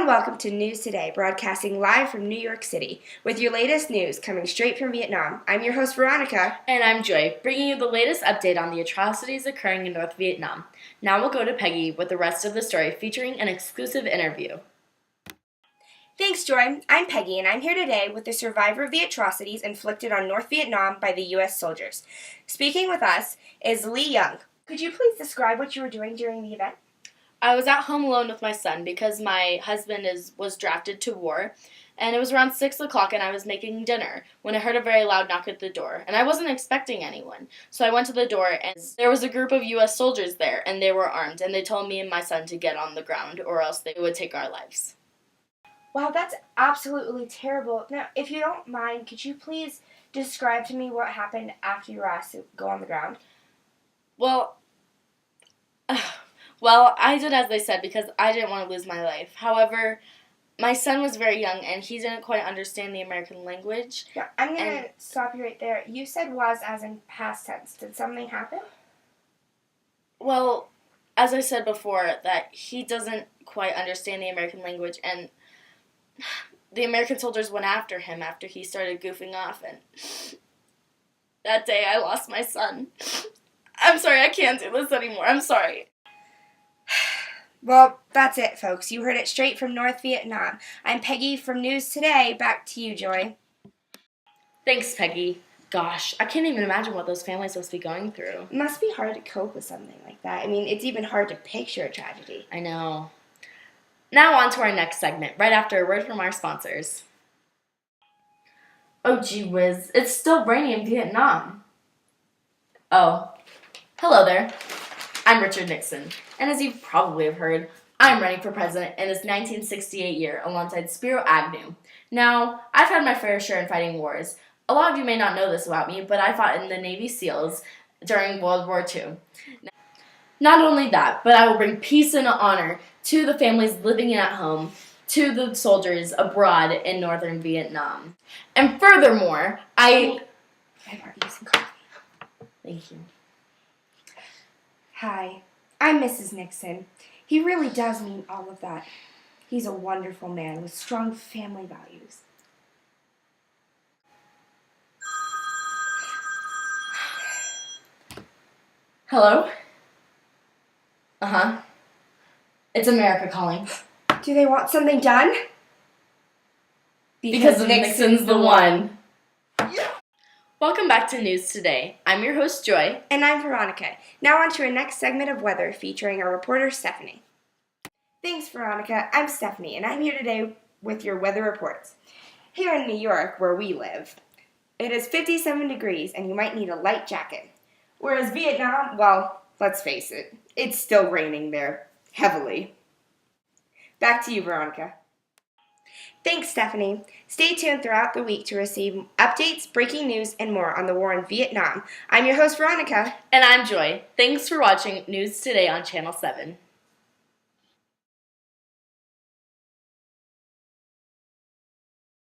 and welcome to News Today, broadcasting live from New York City, with your latest news coming straight from Vietnam. I'm your host, Veronica. And I'm Joy, bringing you the latest update on the atrocities occurring in North Vietnam. Now we'll go to Peggy with the rest of the story, featuring an exclusive interview. Thanks, Joy. I'm Peggy, and I'm here today with the survivor of the atrocities inflicted on North Vietnam by the U.S. soldiers. Speaking with us is Lee Young. Could you please describe what you were doing during the event? I was at home alone with my son because my husband was drafted to war, and it was around 6 o'clock and I was making dinner when I heard a very loud knock at the door, and I wasn't expecting anyone. So I went to the door, and there was a group of U.S. soldiers there, and they were armed, and they told me and my son to get on the ground or else they would take our lives. Wow, that's absolutely terrible. Now, if you don't mind, could you please describe to me what happened after you were asked to go on the ground? Well, I did as they said because I didn't want to lose my life. However, my son was very young and he didn't quite understand the American language. Yeah, I'm going to stop you right there. You said was as in past tense. Did something happen? Well, as I said before, that he doesn't quite understand the American language, and the American soldiers went after him after he started goofing off, and that day I lost my son. I'm sorry, I can't do this anymore. I'm sorry. Well, that's it, folks. You heard it straight from North Vietnam. I'm Peggy from News Today. Back to you, Joy. Thanks, Peggy. Gosh, I can't even imagine what those families must be going through. It must be hard to cope with something like that. I mean, it's even hard to picture a tragedy. I know. Now on to our next segment, right after a word from our sponsors. Oh, gee whiz, it's still raining in Vietnam. Oh, hello there. I'm Richard Nixon, and as you probably have heard, I'm running for president in this 1968 year alongside Spiro Agnew. Now, I've had my fair share in fighting wars. A lot of you may not know this about me, but I fought in the Navy SEALs during World War II. Not only that, but I will bring peace and honor to the families living at home, to the soldiers abroad in northern Vietnam. And furthermore, I've already used some coffee. Thank you. Hi, I'm Mrs. Nixon. He really does mean all of that. He's a wonderful man with strong family values. Hello? Uh-huh. It's America calling. Do they want something done? Because Nixon's the one. Welcome back to News Today. I'm your host, Joy. And I'm Veronica. Now on to our next segment of weather featuring our reporter, Stephanie. Thanks, Veronica. I'm Stephanie, and I'm here today with your weather reports. Here in New York, where we live, it is 57 degrees, and you might need a light jacket. Whereas Vietnam, well, let's face it, it's still raining there, heavily. Back to you, Veronica. Thanks, Stephanie. Stay tuned throughout the week to receive updates, breaking news, and more on the war in Vietnam. I'm your host, Veronica. And I'm Joy. Thanks for watching News Today on Channel 7.